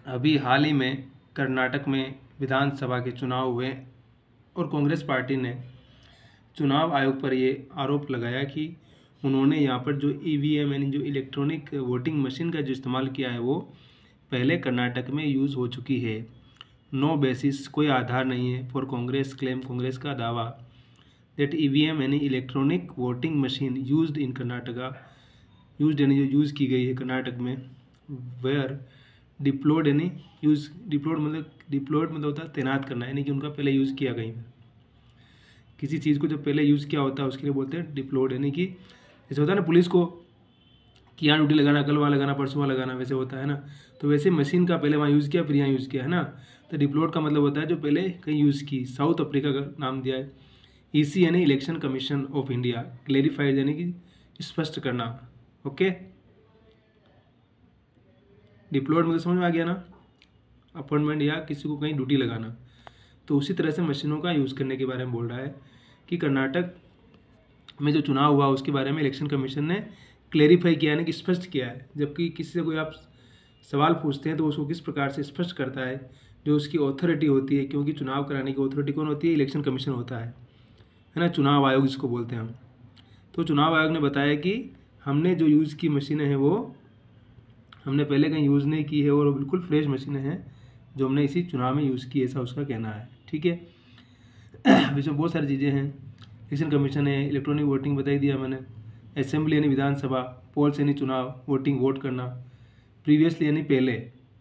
अभी हाल ही में कर्नाटक में विधानसभा के चुनाव हुए और कांग्रेस पार्टी ने चुनाव आयोग पर ये आरोप लगाया कि उन्होंने यहाँ पर जो ईवीएम यानी जो इलेक्ट्रॉनिक वोटिंग मशीन का जो इस्तेमाल किया है वो पहले कर्नाटक में यूज़ हो चुकी है। नो बेसिस, कोई आधार नहीं है फॉर कांग्रेस क्लेम, कांग्रेस का दावा दैट ईवीएम यानी electronic voting machine used in Karnataka, used यानी जो यूज़ की गई है कर्नाटक में, वेयर डिप्लॉयड यानी डिप्लॉयड मतलब होता है तैनात करना, यानी कि उनका पहले यूज़ किया कहीं पर। किसी चीज़ को जब पहले यूज़ किया होता है उसके लिए बोलते हैं डिप्लॉयड, यानी कि जैसे होता है ना पुलिस को कि यहाँ ड्यूटी लगाना, कल वहाँ लगाना, परसों वहाँ लगाना, वैसे होता है ना। तो वैसे मशीन का पहले वहाँ यूज़ किया फिर यहाँ यूज़ किया है ना। तो डिप्लॉयड का मतलब होता है जो पहले कहीं यूज़ की। साउथ अफ्रीका का नाम दिया है। ईसी यानी election commission of India, clarified यानी कि स्पष्ट करना। ओके, डिप्लॉयड मतलब समझ में आ गया ना, अपॉइंटमेंट या किसी को कहीं ड्यूटी लगाना। तो उसी तरह से मशीनों का यूज़ करने के बारे में बोल रहा है कि कर्नाटक में जो चुनाव हुआ उसके बारे में इलेक्शन कमीशन ने क्लेरिफाई किया, यानी कि स्पष्ट किया है। जबकि किसी से कोई आप सवाल पूछते हैं तो उसको किस प्रकार से स्पष्ट करता है, जो उसकी ऑथोरिटी होती है, क्योंकि चुनाव कराने की ऑथोरिटी कौन होती है? इलेक्शन कमीशन होता है ना, चुनाव आयोग जिसको बोलते हैं हम। तो चुनाव आयोग ने बताया कि हमने जो यूज़ की मशीनें हैं वो हमने पहले कहीं यूज़ नहीं की है और वो बिल्कुल फ्रेश मशीनें हैं जो हमने इसी चुनाव में यूज़ की, ऐसा उसका कहना है। ठीक है, इसमें बहुत सारी चीज़ें हैं। इलेक्शन कमीशन है, इलेक्ट्रॉनिक वोटिंग बताई दिया मैंने, असेंबली यानी विधानसभा, पोल्स यानी चुनाव, वोटिंग वोट करना, प्रीवियसली यानी पहले,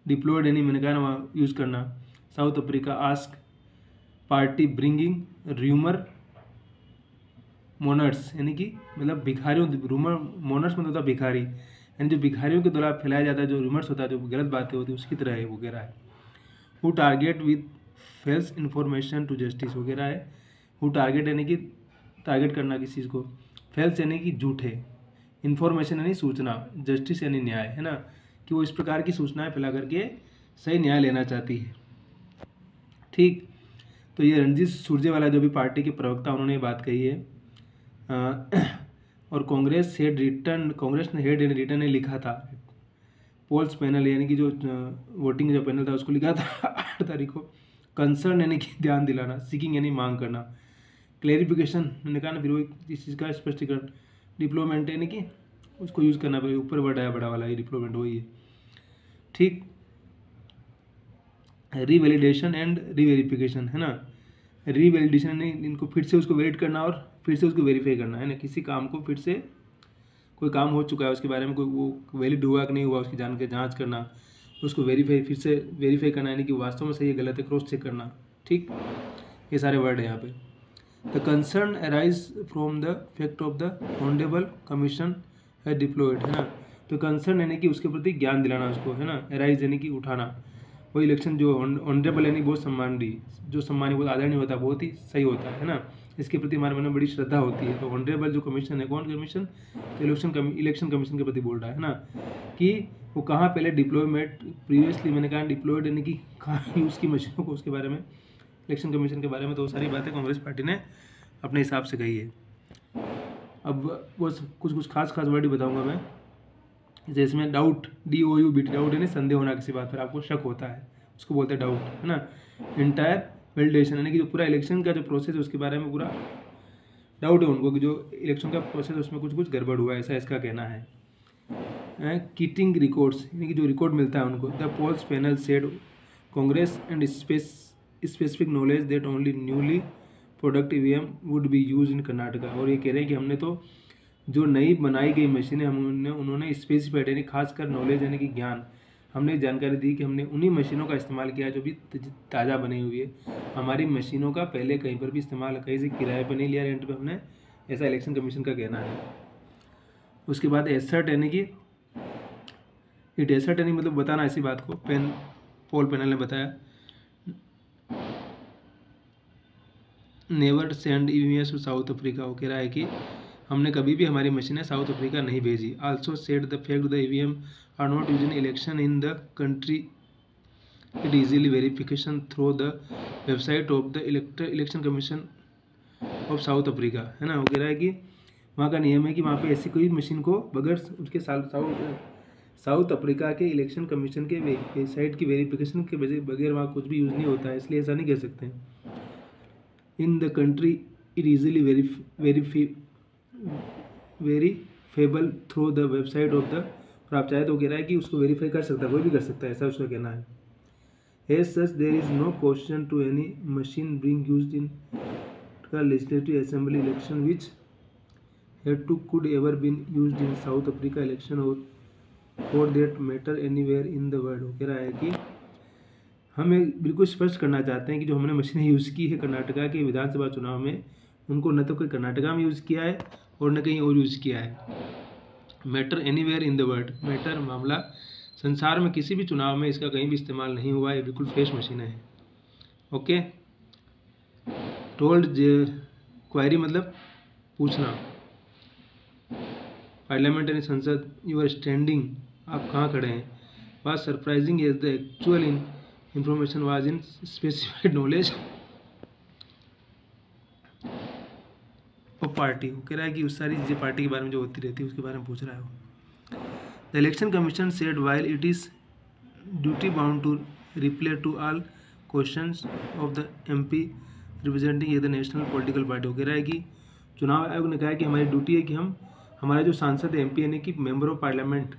डिप्लॉयड यानी मैंने कहा ना वहाँ यूज़ करना, South Africa, ask party bringing rumour mongers यानी कि मतलब भिखारियों, रूमर मोनर्स मतलब होता है भिखारी, यानी जो भिखारियों के द्वारा फैलाया जाता है जो रूमर्स होता है, जो गलत बातें होती है उसकी तरह है वगैरह है। Who target with false information to justice वगैरह है। हु टारगेट यानी कि टारगेट करना किसी चीज़ को, फेल्स यानी कि झूठे, इन्फॉर्मेशन यानी सूचना, जस्टिस यानी न्याय, है ना, कि वो इस प्रकार की सूचनाएं फैला करके सही न्याय लेना चाहती है। ठीक, तो ये रणजीत सुरजेवाला जो भी पार्टी के प्रवक्ता उन्होंने ये बात कही है। और कांग्रेस ने हेड रिटर्न ने लिखा था, पोल्स पैनल यानी कि जो वोटिंग जो पैनल था उसको लिखा था 8 तारीख को, कंसर्न यानी कि ध्यान दिलाना, सीकिंग यानी मांग करना, क्लेरिफिकेशन मैंने कहा ना फिर वो इस चीज़ का स्पष्टीकरण, डिप्लोमेंट यानी कि उसको यूज़ करना, भाई ऊपर वर्ड आया बड़ा वाला, ये डिप्लोमेंट वही है। ठीक, रीवैलिडेशन एंड रीवेरिफिकेशन, है ना। रीवैलिडेशन यानी इनको फिर से उसको वैलिड करना और फिर से उसको वेरीफाई करना, है ना। किसी काम को फिर से, कोई काम हो चुका है उसके बारे में कोई वो वैलिड हुआ कि नहीं हुआ उसकी जान के जाँच करना, उसको वेरीफाई फिर से वेरीफाई करना, यानी कि वास्तव में सही है गलत है क्रॉस चेक करना। ठीक, ये सारे वर्ड है यहाँ पे। The concern arise from the fact of the honourable commission है डिप्लॉयड, है ना। तो कंसर्न यानी कि उसके प्रति ज्ञान दिलाना उसको, है ना। अराइज यानी कि उठाना, वो इलेक्शन जो ऑनरेबल यानी बहुत सम्माननीय, जो सम्मानीय बहुत आदरणीय होता है, बहुत ही सही होता है ना, इसके प्रति हमारे मन में बड़ी श्रद्धा होती है। तो ऑनरेबल जो कमीशन है, कौन कमीशन? तो इलेक्शन कमीशन के प्रति बोल रहा है ना, कि वो कहाँ पहले डिप्लॉयमेंट, प्रीवियसली मैंने कहा डिप्लॉयड यानी कि कहाँ यूज़ की मशीनों को, उसके बारे में, इलेक्शन कमीशन के बारे में। तो सारी बातें कांग्रेस पार्टी ने अपने हिसाब से कही है। अब वो कुछ खास वर्ड ही बताऊंगा मैं, जैसे इसमें डाउट, DOUBT, डाउट यानी संदेह होना किसी बात पर, आपको शक होता है उसको बोलते हैं डाउट, है ना। इंटायर वैलिडेशन यानी कि जो पूरा इलेक्शन का जो प्रोसेस है उसके बारे में पूरा डाउट है उनको कि जो इलेक्शन का प्रोसेस है उसमें कुछ गड़बड़ हुआ है, ऐसा इसका कहना है। कीटिंग रिकॉर्ड्स यानी कि जो रिकॉर्ड मिलता है उनको, the polls panel said Congress and specific knowledge that only newly product EVM would be use in Karnataka. और ये कह रहे हैं कि हमने तो जो नई बनाई गई मशीनें उन्होंने स्पेसिफाइड यानी खासकर नॉलेज यानी कि ज्ञान, हमने जानकारी दी कि हमने उन्हीं मशीनों का इस्तेमाल किया जो भी ताज़ा बनी हुई है। हमारी मशीनों का पहले कहीं पर भी इस्तेमाल, कहीं से किराए पर नहीं लिया, रेंट पे हमने, ऐसा इलेक्शन कमीशन का कहना है। उसके बाद एसर्ट यानी कि एसर्ट यानी मतलब बताना ऐसी बात को, पोल पैनल ने बताया, never send EVMs to South Africa. वो कह रहा है कि हमने कभी भी हमारी मशीनें साउथ अफ्रीका नहीं भेजी। Also said the fact the EVM are not use in election in the country, it easily verification through the website of the election commission of South Africa, है ना। वो कह रहा है कि वहाँ का नियम है कि वहाँ पे ऐसी कोई मशीन को बगैर उसके साउथ अफ्रीका के इलेक्शन कमीशन के वेबसाइट की वेरिफिकेशन के बगैर वहाँ कुछ भी यूज़ नहीं होता है, इसलिए ऐसा नहीं कह सकते हैं। In the country it easily verifiable through the website of the, और आप चाहे तो कह रहा है कि उसको वेरीफाई कर सकता है, कोई भी कर सकता है, ऐसा उसका कहना है। As such there is no question to any machine being used in legislative assembly election which had to could ever been used in South Africa election or for that matter anywhere in the world। कह रहा है कि हम बिल्कुल स्पष्ट करना चाहते हैं कि जो हमने मशीनें यूज़ की है कर्नाटका के विधानसभा चुनाव में, उनको न तो कोई कर्नाटका में यूज़ किया है और न कहीं और यूज़ किया है। Matter anywhere in the world, matter मामला संसार में किसी भी चुनाव में इसका कहीं भी इस्तेमाल नहीं हुआ है, बिल्कुल फ्रेश मशीनें हैं। ओके, टोल्ड क्वायरी मतलब पूछना, पार्लियामेंट यानी संसद, यू आर स्टैंडिंग आप कहाँ खड़े हैं, was surprising as the actual information was in specified knowledge of party. कह रहा है कि उस सारी चीज़ें पार्टी के बारे में जो होती रहती है उसके बारे में पूछ रहा है वो। The election commission said while it is duty bound to reply to all questions of the MP representing the national political party. वो कह रहा है कि चुनाव आयोग ने कहा है कि हमारी ड्यूटी है कि हम हमारे जो सांसद एमपी यानी कि member of parliament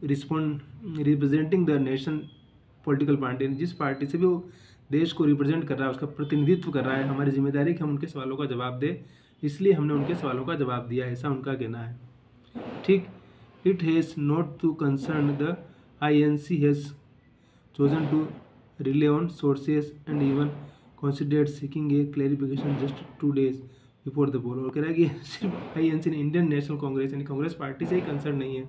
representing the national political party, जिस पार्टी से भी वो देश को रिप्रेजेंट कर रहा है, उसका प्रतिनिधित्व कर रहा है, हमारी जिम्मेदारी कि हम उनके सवालों का जवाब दें, इसलिए हमने उनके सवालों का जवाब दिया, ऐसा उनका कहना है। ठीक, it has not to concern the INC has chosen to rely on sources and even considered seeking a clarification just 2 days before the poll। और कह रहा है कि सिर्फ INC ने, इंडियन नेशनल कांग्रेस यानी कांग्रेस पार्टी से ही कंसर्न नहीं है,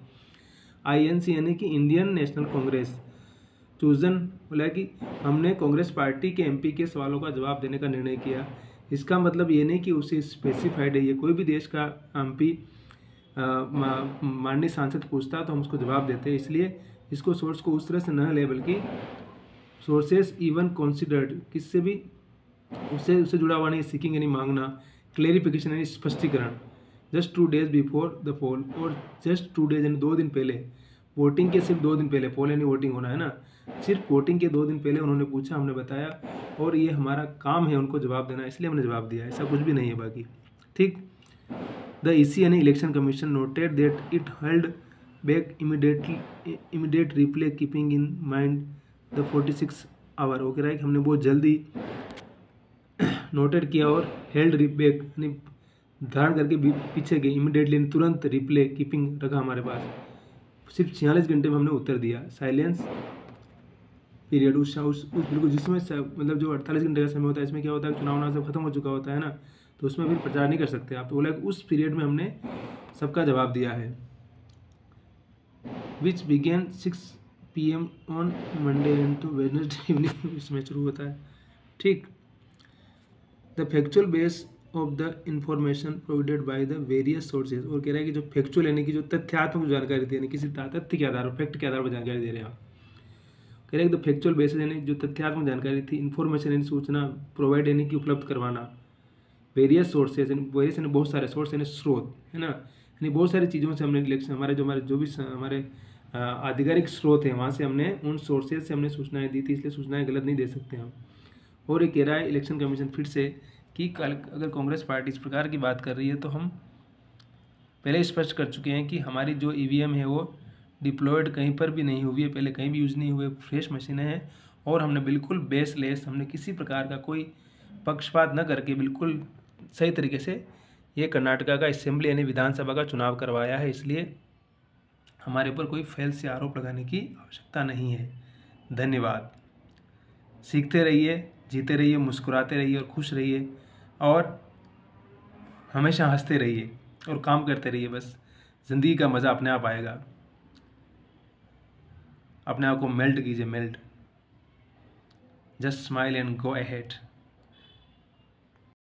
INC यानी कि इंडियन नेशनल कांग्रेस चूजन, बोला कि हमने कांग्रेस पार्टी के MP के सवालों का जवाब देने का निर्णय किया। इसका मतलब ये नहीं कि उसे स्पेसिफाइड है, ये कोई भी देश का MP माननीय सांसद पूछता तो हम उसको जवाब देते हैं, इसलिए इसको सोर्स को उस तरह से न ले, बल्कि सोर्सेस इवन कंसिडर्ड, किससे भी उससे जुड़ा हुआ नहीं, सीकिंग यानी मांगना, क्लेरिफिकेशन यानी स्पष्टीकरण, जस्ट 2 days बिफोर द पोल, और जस्ट 2 days यानी 2 दिन पहले, वोटिंग के सिर्फ 2 दिन पहले, पोल यानी वोटिंग होना है ना, सिर्फ वोटिंग के 2 दिन पहले उन्होंने पूछा, हमने बताया, और ये हमारा काम है उनको जवाब देना, इसलिए हमने जवाब दिया, ऐसा कुछ भी नहीं है बाकी। ठीक, द EC यानी election commission noted that it held back immediate replay keeping in mind the 46 hour. वो कह रहा है कि हमने बहुत जल्दी नोटेड किया और हेल्ड बैक यानी धारण करके पीछे गए, इमीडिएटली तुरंत रिप्ले कीपिंग रखा हमारे पास, सिर्फ 46 घंटे में हमने उत्तर दिया। साइलेंस पीरियड उस बिल्कुल जिसमें मतलब जो 48 घंटे का समय होता है, इसमें क्या होता है, चुनाव सब खत्म हो चुका होता है ना, तो उसमें फिर प्रचार नहीं कर सकते आप, तो बोला कि उस पीरियड में हमने सबका जवाब दिया है। Which began 6 PM on Monday and to Wednesday evening, इसमें शुरू होता है। ठीक, the factual base of the information provided by the various sources. और कह रहा है कि जो फैक्चुअल यानी कि जो तथ्यात्मक जानकारी थी, यानी किसी तथ्य के आधार पर, फैक्ट के आधार पर जानकारी दे रहे हैं आप। कह रहे हैं कि द फैक्चुअल बेसिस यानी जो तथ्यात्मक जानकारी थी, इन्फॉर्मेशन यानी सूचना, प्रोवाइड यानी कि उपलब्ध करवाना, वेरियस सोर्सेज यानी वेरियस यानी बहुत सारे, सोर्स यानी स्रोत है ना, यानी बहुत सारी चीज़ों से हमने इलेक्शन हमारे जो भी हमारे आधिकारिक स्रोत हैं वहाँ से हमने उन सोर्सेज से हमने सूचनाएं दी थी, इसलिए सूचनाएं गलत नहीं दे सकते हम। और ये कह रहा है इलेक्शन कमीशन फिर से कि कल अगर कांग्रेस पार्टी इस प्रकार की बात कर रही है तो हम पहले स्पष्ट कर चुके हैं कि हमारी जो EVM है वो डिप्लॉयड कहीं पर भी नहीं हुई है, पहले कहीं भी यूज़ नहीं हुए, फ्रेश मशीनें हैं, और हमने बिल्कुल बेसलेस, हमने किसी प्रकार का कोई पक्षपात न करके बिल्कुल सही तरीके से ये कर्नाटका का असेंबली यानी विधानसभा का चुनाव करवाया है, इसलिए हमारे ऊपर कोई फेल से आरोप लगाने की आवश्यकता नहीं है। धन्यवाद। सीखते रहिए, जीते रहिए, मुस्कुराते रहिए और खुश रहिए, और हमेशा हंसते रहिए और काम करते रहिए, बस ज़िंदगी का मज़ा अपने आप आएगा। अपने आप को मेल्ट कीजिए, melt, just smile and go ahead.